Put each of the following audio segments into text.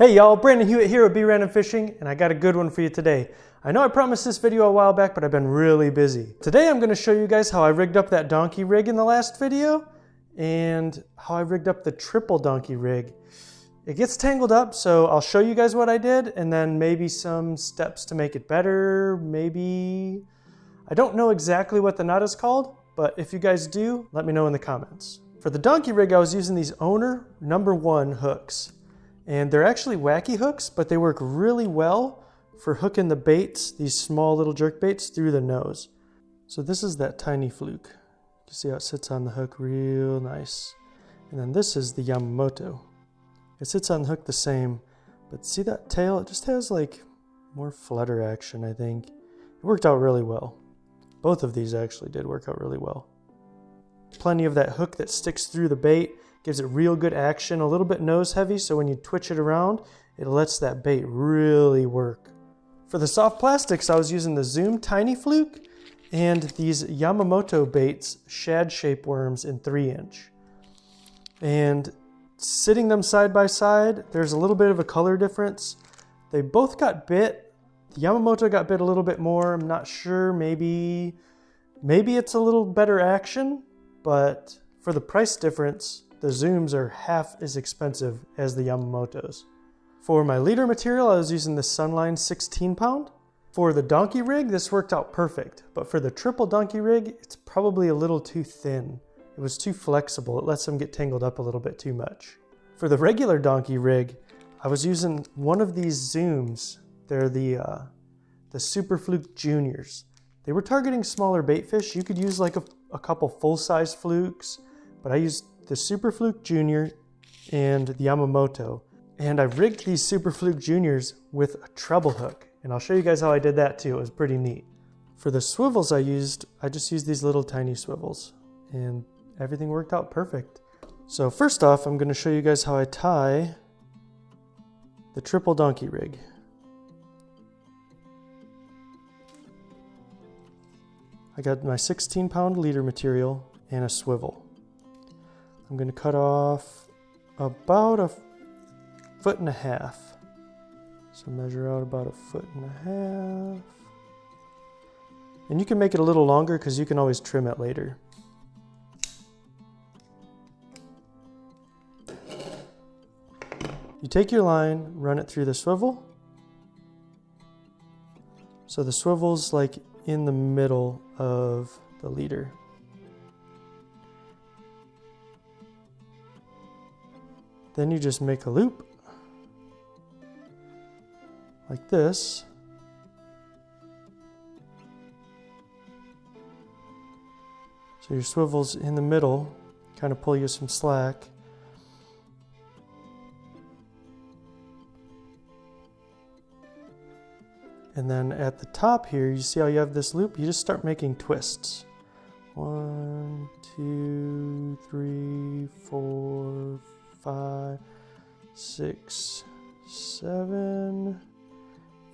Hey y'all, Brandon Hewitt here with Be Random Fishing, and I got a good one for you today. I know I promised this video a while back, but I've been really busy. Today I'm going to show you guys how I rigged up that donkey rig in the last video, and how I rigged up the triple donkey rig. It gets tangled up, so I'll show you guys what I did, and then maybe some steps to make it better, maybe... I don't know exactly what the knot is called, but if you guys do, let me know in the comments. For the donkey rig, I was using these Owner #1 hooks. And they're actually wacky hooks, but they work really well for hooking the baits, these small little jerk baits, through the nose. So this is that tiny fluke. You see how it sits on the hook real nice. And then this is the Yamamoto. It sits on the hook the same, but see that tail? It just has like more flutter action, I think. It worked out really well. Both of these actually did work out really well. Plenty of that hook that sticks through the bait. Gives it real good action, a little bit nose heavy, so when you twitch it around, it lets that bait really work. For the soft plastics, I was using the Zoom Tiny Fluke and these Yamamoto baits, shad shape worms in 3-inch. And sitting them side by side, there's a little bit of a color difference. They both got bit. The Yamamoto got bit a little bit more. I'm not sure, maybe it's a little better action, but for the price difference, the Zooms are half as expensive as the Yamamotos. For my leader material, I was using the Sunline 16 pound. For the donkey rig, this worked out perfect, but for the triple donkey rig, it's probably a little too thin. It was too flexible. It lets them get tangled up a little bit too much. For the regular donkey rig, I was using one of these Zooms. They're the Super Fluke Juniors. They were targeting smaller bait fish. You could use like a couple full-size flukes, but I used the Super Fluke Jr. and the Yamamoto. And I rigged these Super Fluke Juniors with a treble hook. And I'll show you guys how I did that too. It was pretty neat. For the swivels I just used these little tiny swivels. And everything worked out perfect. So first off, I'm going to show you guys how I tie the triple donkey rig. I got my 16-pound leader material and a swivel. I'm going to cut off about 1.5 feet. So measure out about 1.5 feet. And you can make it a little longer because you can always trim it later. You take your line, run it through the swivel. So the swivel's like in the middle of the leader. Then you just make a loop like this. So your swivel's in the middle, kind of pull you some slack. And then at the top here, you see how you have this loop? You just start making twists. 1, 2, 3, 4, 5, 6, 7,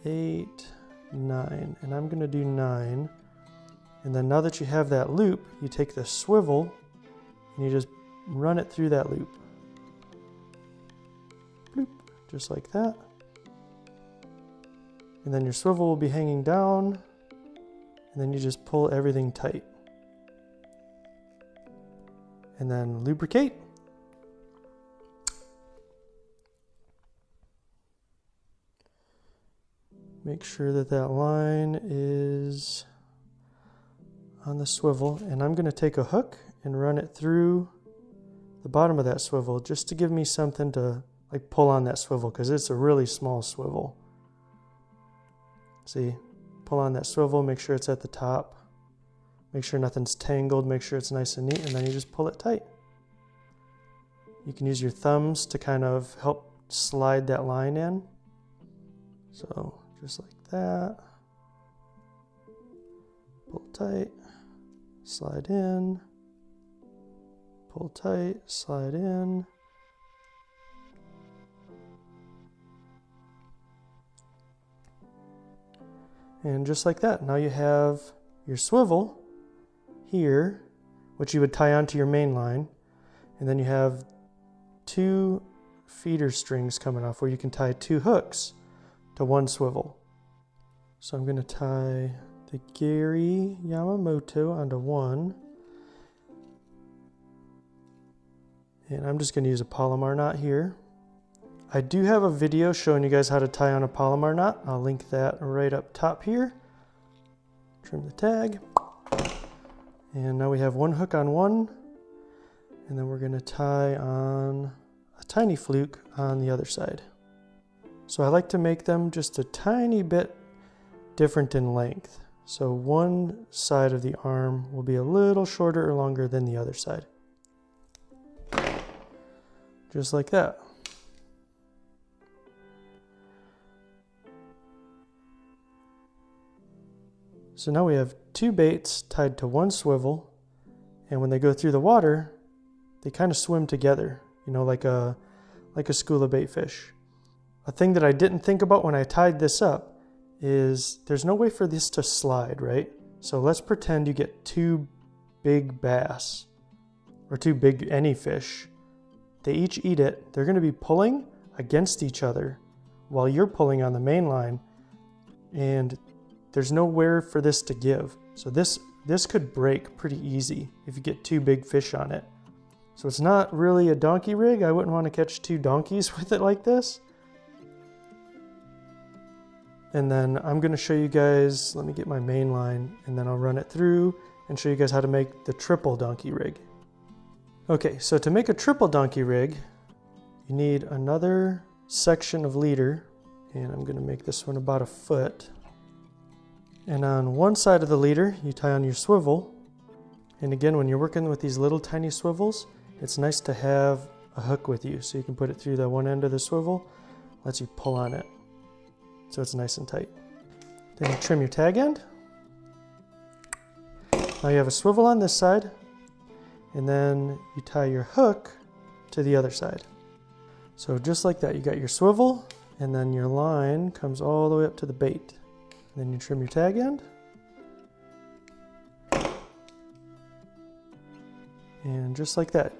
8, 9. And I'm going to do 9. And then now that you have that loop, you take the swivel and you just run it through that loop. Bloop, just like that. And then your swivel will be hanging down, and then you just pull everything tight. And then lubricate. Make sure that that line is on the swivel, and I'm going to take a hook and run it through the bottom of that swivel just to give me something to like pull on that swivel, because it's a really small swivel. See, pull on that swivel, make sure it's at the top, make sure nothing's tangled, make sure it's nice and neat, and then you just pull it tight. You can use your thumbs to kind of help slide that line in. So just like that. Pull tight, slide in, pull tight, slide in. And just like that, now you have your swivel here, which you would tie onto your main line, and then you have two feeder strings coming off where you can tie 2 hooks to 1 swivel. So I'm going to tie the Gary Yamamoto onto 1. And I'm just going to use a Palomar knot here. I do have a video showing you guys how to tie on a Palomar knot. I'll link that right up top here. Trim the tag. And now we have 1 hook on 1. And then we're going to tie on a tiny fluke on the other side. So I like to make them just a tiny bit different in length. So one side of the arm will be a little shorter or longer than the other side. Just like that. So now we have 2 baits tied to 1 swivel, and when they go through the water, they kind of swim together, you know, like a school of bait fish. A thing that I didn't think about when I tied this up is there's no way for this to slide, right? So let's pretend you get 2 big bass, or 2 big any fish. They each eat it. They're going to be pulling against each other while you're pulling on the main line, and there's nowhere for this to give. So this could break pretty easy if you get 2 big fish on it. So it's not really a donkey rig. I wouldn't want to catch 2 donkeys with it like this. And then I'm going to show you guys, let me get my main line, and then I'll run it through and show you guys how to make the triple donkey rig. Okay, so to make a triple donkey rig, you need another section of leader, and I'm going to make this one about 1 foot. And on one side of the leader, you tie on your swivel. And again, when you're working with these little tiny swivels, it's nice to have a hook with you, so you can put it through the one end of the swivel, lets you pull on it, so it's nice and tight. Then you trim your tag end. Now you have a swivel on this side, and then you tie your hook to the other side. So just like that, you got your swivel, and then your line comes all the way up to the bait. Then you trim your tag end. And just like that,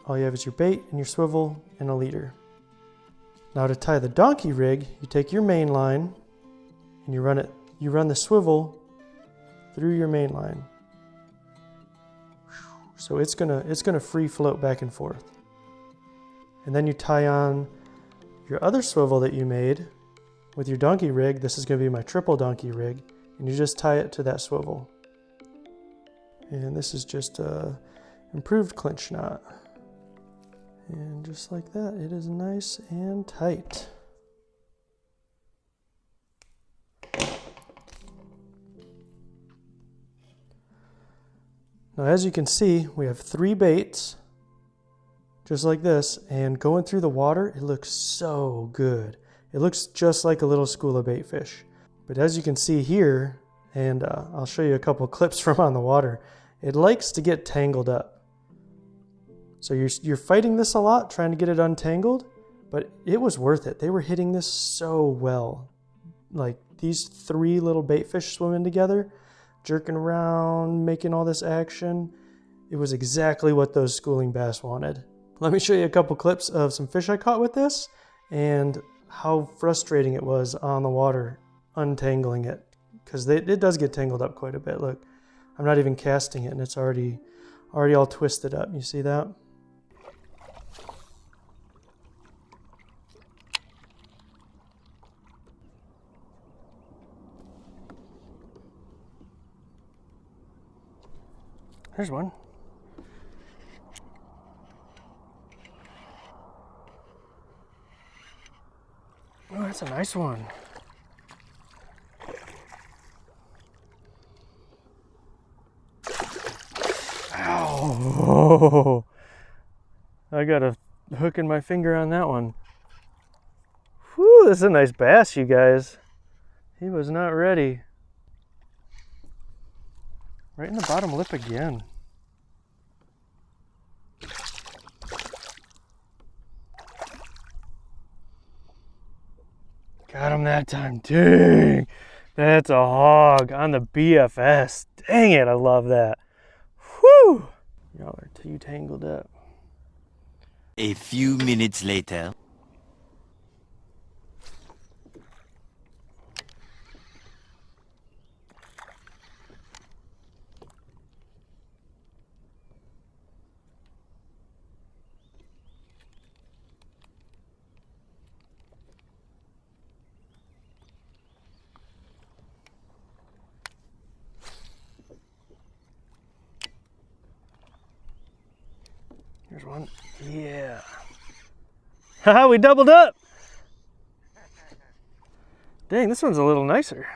all you have is your bait and your swivel and a leader. Now to tie the donkey rig, you take your main line and you run the swivel through your main line. So it's gonna free float back and forth. And then you tie on your other swivel that you made with your donkey rig. This is going to be my triple donkey rig, and you just tie it to that swivel. And this is just a improved clinch knot. And just like that, it is nice and tight. Now as you can see, we have 3 baits, just like this, and going through the water, it looks so good. It looks just like a little school of bait fish. But as you can see here, and I'll show you a couple clips from on the water, it likes to get tangled up. So you're fighting this a lot, trying to get it untangled, but it was worth it. They were hitting this so well. Like these 3 little bait fish swimming together, jerking around, making all this action. It was exactly what those schooling bass wanted. Let me show you a couple clips of some fish I caught with this, and how frustrating it was on the water untangling it, because it does get tangled up quite a bit. Look, I'm not even casting it and it's already all twisted up. You see that? There's one. Oh, that's a nice one. Ow! I got a hook in my finger on that one. Whew, this is a nice bass, you guys. He was not ready. Right in the bottom lip again. Got him that time. Dang! That's a hog on the BFS. Dang it, I love that. Whew! Y'all are too tangled up. A few minutes later. Here's one. Yeah. Haha, we doubled up. Dang, this one's a little nicer.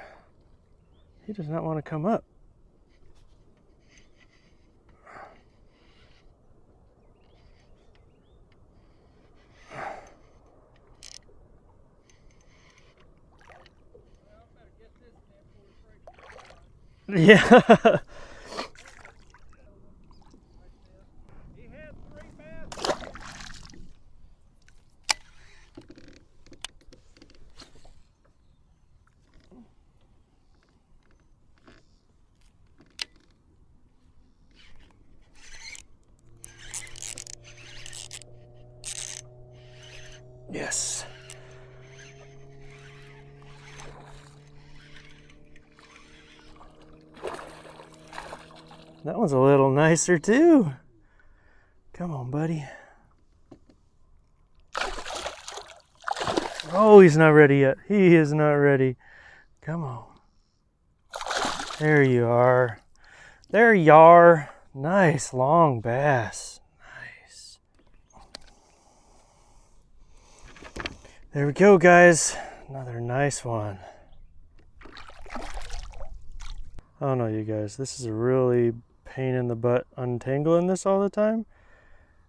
He does not want to come up. Yeah. Yes. That one's a little nicer too. Come on, buddy. Oh, he's not ready yet. He is not ready. Come on. There you are. There you are. Nice long bass. Nice. There we go, guys. Another nice one. Oh no, you guys, this is a really pain in the butt untangling this all the time.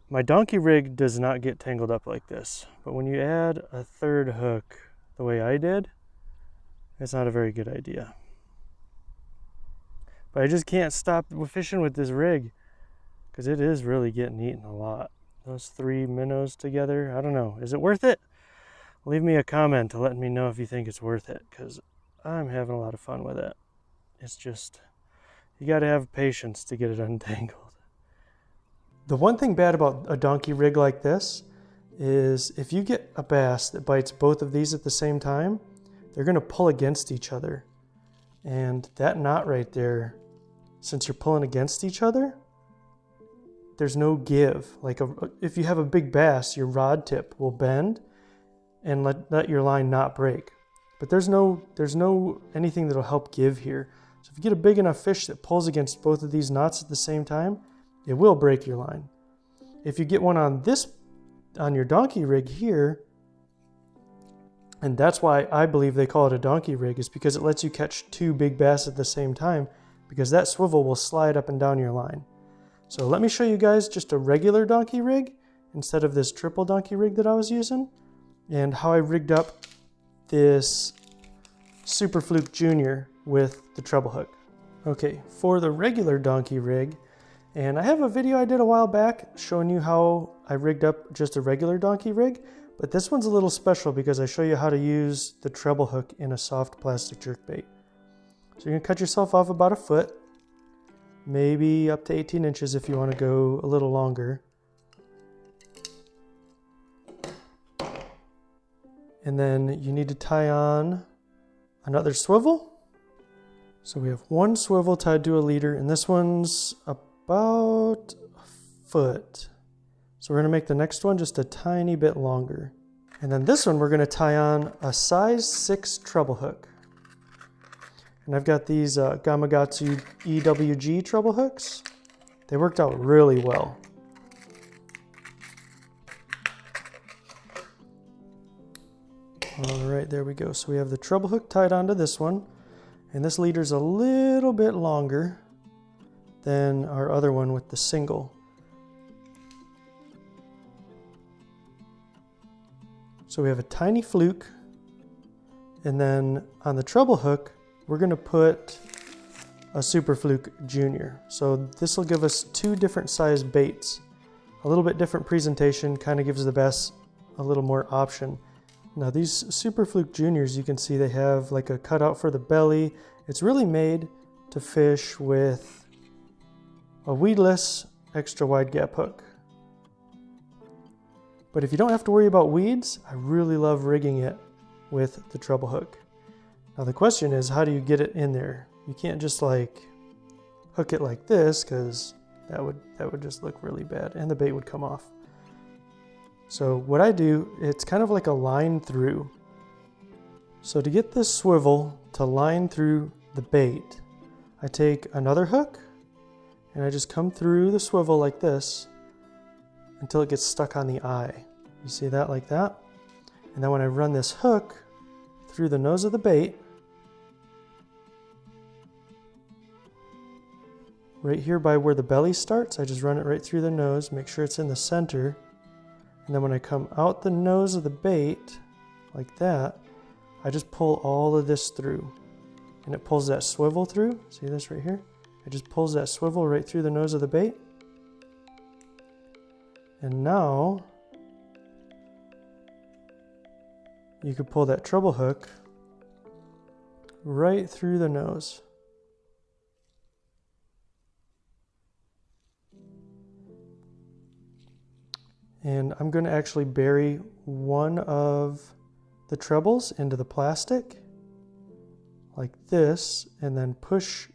My donkey rig does not get tangled up like this, but when you add a third hook the way I did, it's not a very good idea. But I just can't stop fishing with this rig because it is really getting eaten a lot. Those 3 minnows together, I don't know, is it worth it? Leave me a comment to let me know if you think it's worth it, because I'm having a lot of fun with it. It's just, you got to have patience to get it untangled. The one thing bad about a donkey rig like this is if you get a bass that bites both of these at the same time, they're going to pull against each other. And that knot right there, since you're pulling against each other, there's no give. Like if you have a big bass, your rod tip will bend and let your line not break. But there's no anything that'll help give here. So if you get a big enough fish that pulls against both of these knots at the same time, it will break your line. If you get one on your donkey rig here, and that's why I believe they call it a donkey rig, is because it lets you catch 2 big bass at the same time, because that swivel will slide up and down your line. So let me show you guys just a regular donkey rig instead of this triple donkey rig that I was using, and how I rigged up this Super Fluke Jr. with the treble hook. Okay, for the regular donkey rig, and I have a video I did a while back showing you how I rigged up just a regular donkey rig, but this one's a little special because I show you how to use the treble hook in a soft plastic jerkbait. So you're gonna cut yourself off about 1 foot, maybe up to 18 inches if you want to go a little longer. And then you need to tie on another swivel. So we have 1 swivel tied to a leader, and this one's about 1 foot. So we're going to make the next one just a tiny bit longer. And then this one we're going to tie on a size 6 treble hook. And I've got these Gamakatsu EWG treble hooks. They worked out really well. All right, there we go. So we have the treble hook tied onto this one, and this leader's a little bit longer than our other one with the single. So we have a tiny fluke, and then on the treble hook, we're going to put a Super Fluke Jr. So this will give us 2 different size baits. A little bit different presentation, kind of gives the bass a little more option. Now these Super Fluke Juniors, you can see they have like a cutout for the belly. It's really made to fish with a weedless extra wide gap hook. But if you don't have to worry about weeds, I really love rigging it with the treble hook. Now the question is, how do you get it in there? You can't just like hook it like this, because that would just look really bad and the bait would come off. So what I do, it's kind of like a line through. So to get this swivel to line through the bait, I take another hook and I just come through the swivel like this until it gets stuck on the eye. You see that, like that? And then when I run this hook through the nose of the bait, right here by where the belly starts, I just run it right through the nose, make sure it's in the center. And then when I come out the nose of the bait, like that, I just pull all of this through. And it pulls that swivel through. See this right here? It just pulls that swivel right through the nose of the bait. And now, you could pull that treble hook right through the nose. And I'm going to actually bury one of the trebles into the plastic like this, and then push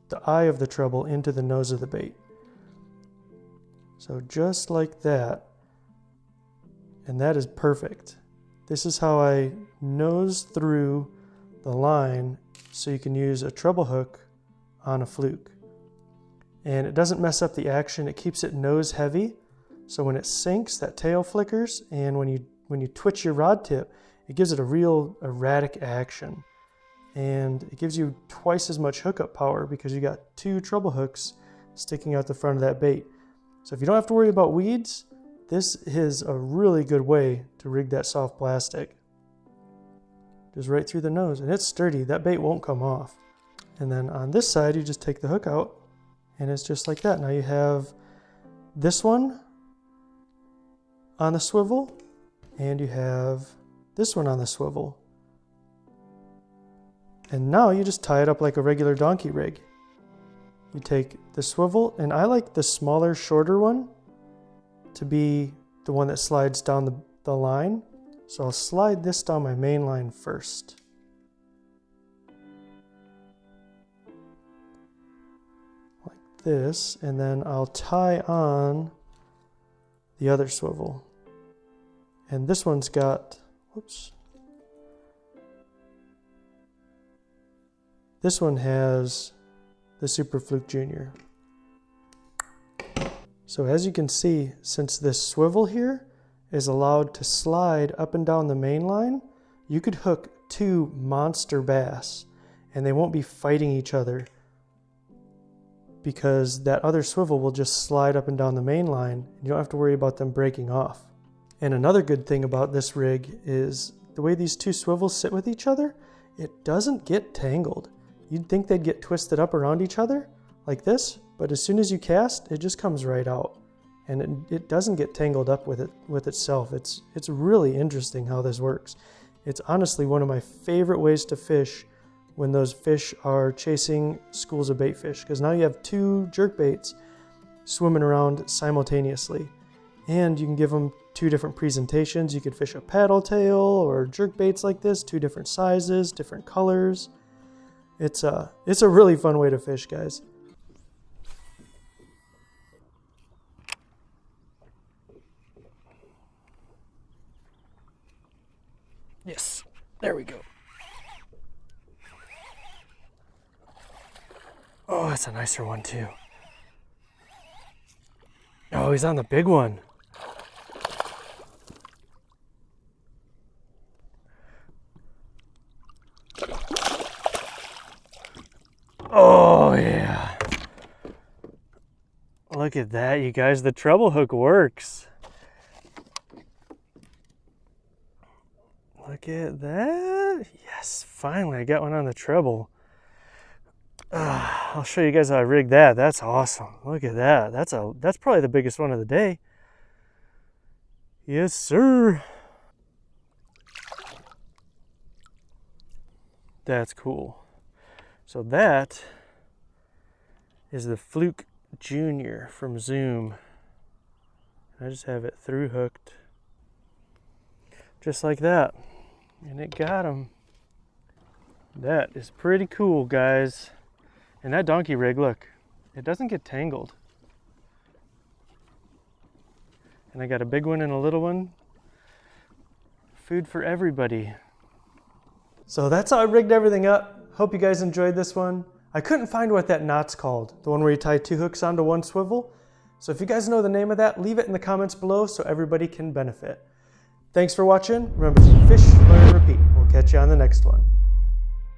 the eye of the treble into the nose of the bait. So just like that. And that is perfect. This is how I nose through the line so you can use a treble hook on a fluke. And it doesn't mess up the action, it keeps it nose heavy. So when it sinks, that tail flickers, and when you twitch your rod tip, it gives it a real erratic action. And it gives you twice as much hookup power because you got two treble hooks sticking out the front of that bait. So if you don't have to worry about weeds, this is a really good way to rig that soft plastic. Just right through the nose, and it's sturdy, that bait won't come off. And then on this side, you just take the hook out, and it's just like that. Now you have this one on the swivel, and you have this one on the swivel. And now you just tie it up like a regular donkey rig. You take the swivel, and I like the smaller, shorter one to be the one that slides down the line. So I'll slide this down my main line first. Like this, and then I'll tie on the other swivel. And this one's got, whoops. This one has the Super Fluke Jr. So as you can see, since this swivel here is allowed to slide up and down the main line, you could hook two monster bass and they won't be fighting each other because that other swivel will just slide up and down the main line. You don't have to worry about them breaking off. And another good thing about this rig is the way these two swivels sit with each other, it doesn't get tangled. You'd think they'd get twisted up around each other like this, but as soon as you cast, it just comes right out. And it doesn't get tangled up with itself. It's really interesting how this works. It's honestly one of my favorite ways to fish when those fish are chasing schools of bait fish, because now you have two jerk baits swimming around simultaneously. And you can give them two different presentations. You could fish a paddle tail or jerk baits like this, two different sizes, different colors. It's a really fun way to fish, guys. Yes, there we go. Oh, that's a nicer one too. Oh, he's on the big one. Oh, yeah. Look at that, you guys. The treble hook works. Look at that. Yes, finally I got one on the treble. I'll show you guys how I rigged that. That's awesome. Look at that. That's probably the biggest one of the day. Yes, sir. That's cool. So that is the Fluke Jr. from Zoom. I just have it through hooked. Just like that. And it got him. That is pretty cool, guys. And that donkey rig, look, it doesn't get tangled. And I got a big one and a little one. Food for everybody. So that's how I rigged everything up. Hope you guys enjoyed this one. I couldn't find what that knot's called, the one where you tie 2 hooks onto 1 swivel. So if you guys know the name of that, leave it in the comments below so everybody can benefit. Thanks for watching. Remember to fish, learn, repeat. We'll catch you on the next one.